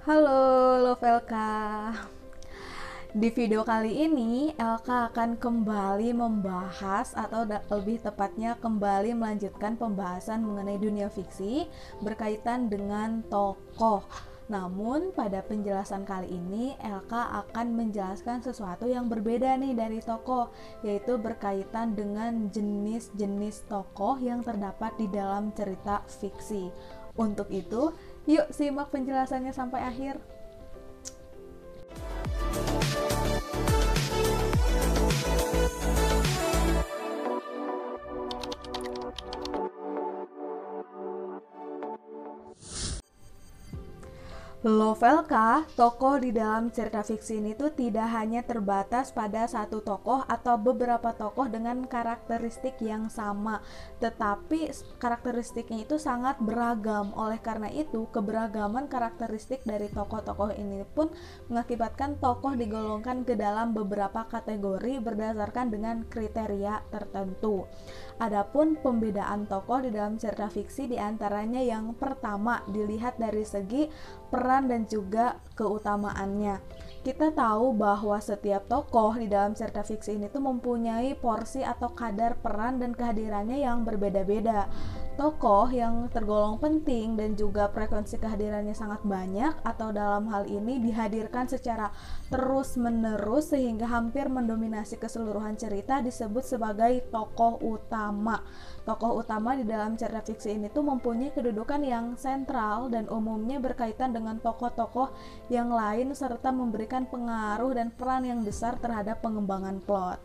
Halo Lovelka. Di video kali ini Elka akan kembali membahas atau lebih tepatnya kembali melanjutkan pembahasan mengenai dunia fiksi berkaitan dengan tokoh. Namun pada penjelasan kali ini Elka akan menjelaskan sesuatu yang berbeda nih dari tokoh, yaitu berkaitan dengan jenis-jenis tokoh yang terdapat di dalam cerita fiksi. Untuk itu, yuk simak penjelasannya sampai akhir. Lovelka, tokoh di dalam cerita fiksi ini tuh tidak hanya terbatas pada satu tokoh atau beberapa tokoh dengan karakteristik yang sama, tetapi karakteristiknya itu sangat beragam. Oleh karena itu, keberagaman karakteristik dari tokoh-tokoh ini pun mengakibatkan tokoh digolongkan ke dalam beberapa kategori berdasarkan dengan kriteria tertentu. Adapun pembedaan tokoh di dalam cerita fiksi diantaranya yang pertama dilihat dari segi peran dan juga keutamaannya. Kita tahu bahwa setiap tokoh di dalam cerita fiksi ini tuh mempunyai porsi atau kadar peran dan kehadirannya yang berbeda-beda. Tokoh yang tergolong penting dan juga frekuensi kehadirannya sangat banyak atau dalam hal ini dihadirkan secara terus-menerus sehingga hampir mendominasi keseluruhan cerita disebut sebagai tokoh utama. Tokoh utama di dalam cerita fiksi ini tuh mempunyai kedudukan yang sentral dan umumnya berkaitan dengan tokoh-tokoh yang lain serta memberikan pengaruh dan peran yang besar terhadap pengembangan plot.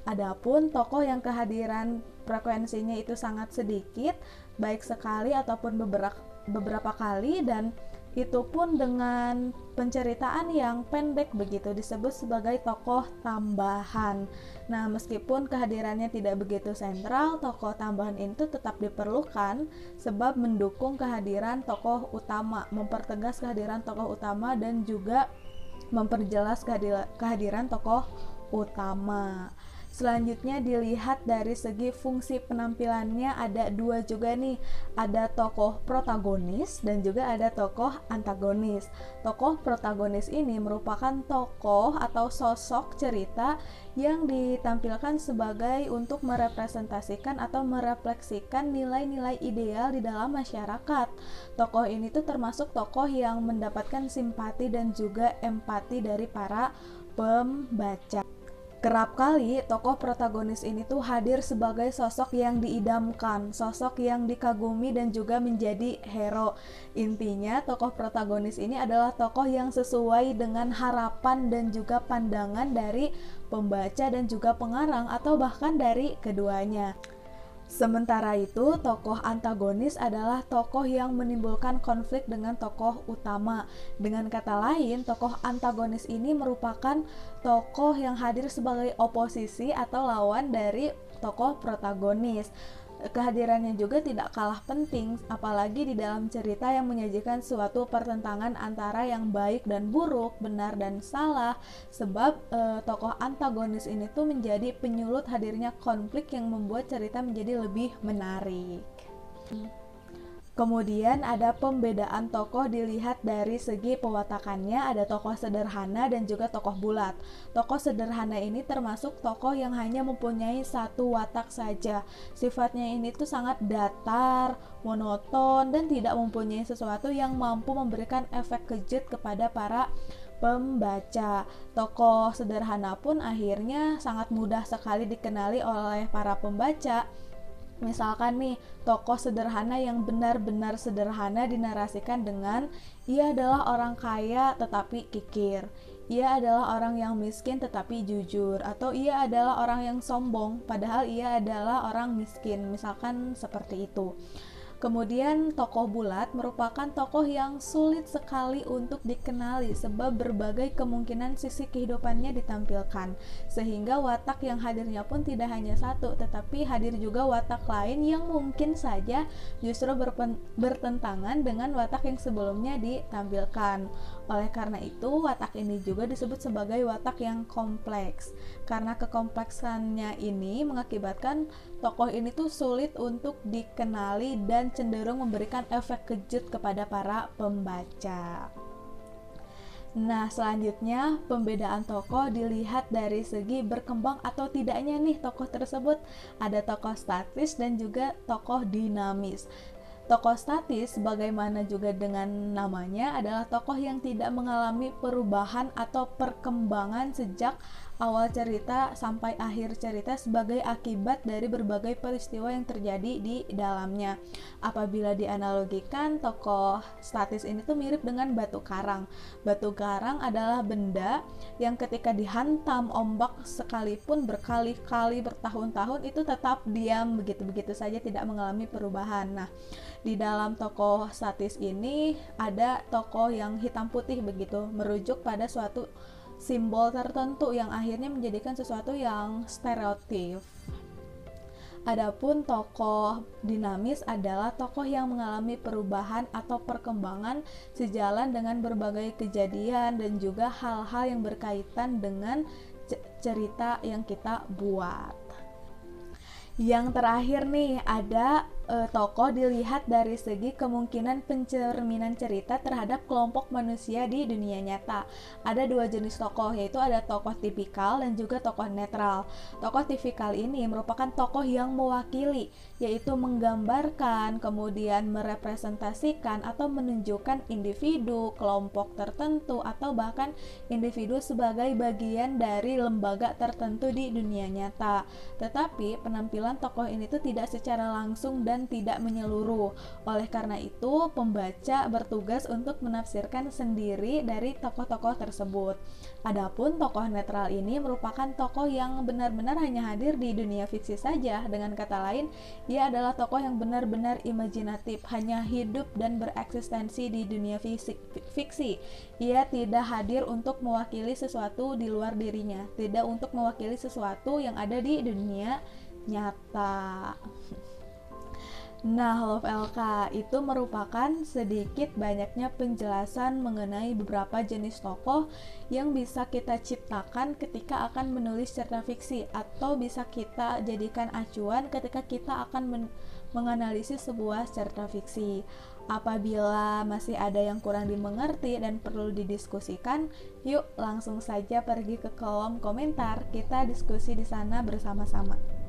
Adapun tokoh yang kehadiran frekuensinya itu sangat sedikit, baik sekali ataupun beberapa kali, dan itu pun dengan penceritaan yang pendek begitu disebut sebagai tokoh tambahan. Nah, meskipun kehadirannya tidak begitu sentral, tokoh tambahan itu tetap diperlukan sebab mendukung kehadiran tokoh utama, mempertegas kehadiran tokoh utama dan juga memperjelas kehadiran tokoh utama. Selanjutnya dilihat dari segi fungsi penampilannya, ada dua juga nih, ada tokoh protagonis dan juga ada tokoh antagonis. Tokoh protagonis ini merupakan tokoh atau sosok cerita yang ditampilkan sebagai untuk merepresentasikan atau merefleksikan nilai-nilai ideal di dalam masyarakat. Tokoh ini tuh termasuk tokoh yang mendapatkan simpati dan juga empati dari para pembaca. Kerap kali tokoh protagonis ini tuh hadir sebagai sosok yang diidamkan, sosok yang dikagumi dan juga menjadi hero. Intinya tokoh protagonis ini adalah tokoh yang sesuai dengan harapan dan juga pandangan dari pembaca dan juga pengarang atau bahkan dari keduanya. Sementara itu, tokoh antagonis adalah tokoh yang menimbulkan konflik dengan tokoh utama. Dengan kata lain, tokoh antagonis ini merupakan tokoh yang hadir sebagai oposisi atau lawan dari tokoh protagonis. Kehadirannya juga tidak kalah penting, apalagi di dalam cerita yang menyajikan suatu pertentangan antara yang baik dan buruk, benar dan salah, sebab tokoh antagonis ini tuh menjadi penyulut hadirnya konflik yang membuat cerita menjadi lebih menarik. Kemudian ada pembedaan tokoh dilihat dari segi pewatakannya, ada tokoh sederhana dan juga tokoh bulat. Tokoh sederhana ini termasuk tokoh yang hanya mempunyai satu watak saja. Sifatnya ini tuh sangat datar, monoton, dan tidak mempunyai sesuatu yang mampu memberikan efek kejut kepada para pembaca. Tokoh sederhana pun akhirnya sangat mudah sekali dikenali oleh para pembaca. Misalkan nih, tokoh sederhana yang benar-benar sederhana dinarasikan dengan ia adalah orang kaya tetapi kikir, ia adalah orang yang miskin tetapi jujur, atau ia adalah orang yang sombong padahal ia adalah orang miskin, misalkan seperti itu. Kemudian tokoh bulat merupakan tokoh yang sulit sekali untuk dikenali sebab berbagai kemungkinan sisi kehidupannya ditampilkan, sehingga watak yang hadirnya pun tidak hanya satu, tetapi hadir juga watak lain yang mungkin saja justru bertentangan dengan watak yang sebelumnya ditampilkan. Oleh karena itu, watak ini juga disebut sebagai watak yang kompleks. Karena kekompleksannya ini mengakibatkan tokoh ini tuh sulit untuk dikenali dan cenderung memberikan efek kejut kepada para pembaca. Nah, selanjutnya pembedaan tokoh dilihat dari segi berkembang atau tidaknya nih tokoh tersebut. Ada tokoh statis dan juga tokoh dinamis. Tokoh statis, sebagaimana juga dengan namanya, adalah tokoh yang tidak mengalami perubahan atau perkembangan sejak awal cerita sampai akhir cerita sebagai akibat dari berbagai peristiwa yang terjadi di dalamnya. Apabila dianalogikan, tokoh statis ini tuh mirip dengan batu karang. Batu karang adalah benda yang ketika dihantam ombak sekalipun berkali-kali bertahun-tahun itu tetap diam begitu-begitu saja, tidak mengalami perubahan. Nah, di dalam tokoh statis ini ada tokoh yang hitam putih begitu, merujuk pada suatu simbol tertentu yang akhirnya menjadikan sesuatu yang stereotip. Adapun tokoh dinamis adalah tokoh yang mengalami perubahan atau perkembangan sejalan dengan berbagai kejadian dan juga hal-hal yang berkaitan dengan cerita yang kita buat. Yang terakhir nih, ada tokoh dilihat dari segi kemungkinan pencerminan cerita terhadap kelompok manusia di dunia nyata. Ada dua jenis tokoh, yaitu ada tokoh tipikal dan juga tokoh netral. Tokoh tipikal ini merupakan tokoh yang mewakili, yaitu menggambarkan, kemudian merepresentasikan atau menunjukkan individu, kelompok tertentu, atau bahkan individu sebagai bagian dari lembaga tertentu di dunia nyata. Tetapi penampilan tokoh ini tuh tidak secara langsung dan tidak menyeluruh. Oleh karena itu, pembaca bertugas untuk menafsirkan sendiri dari tokoh-tokoh tersebut. Adapun tokoh netral ini merupakan tokoh yang benar-benar hanya hadir di dunia fiksi saja. Dengan kata lain, ia adalah tokoh yang benar-benar imajinatif, hanya hidup dan bereksistensi di dunia fiksi. Ia tidak hadir untuk mewakili sesuatu di luar dirinya, tidak untuk mewakili sesuatu yang ada di dunia nyata. Nah, Love LK itu merupakan sedikit banyaknya penjelasan mengenai beberapa jenis tokoh yang bisa kita ciptakan ketika akan menulis cerita fiksi, atau bisa kita jadikan acuan ketika kita akan menganalisis sebuah cerita fiksi. Apabila masih ada yang kurang dimengerti dan perlu didiskusikan, yuk langsung saja pergi ke kolom komentar, kita diskusi di sana bersama-sama.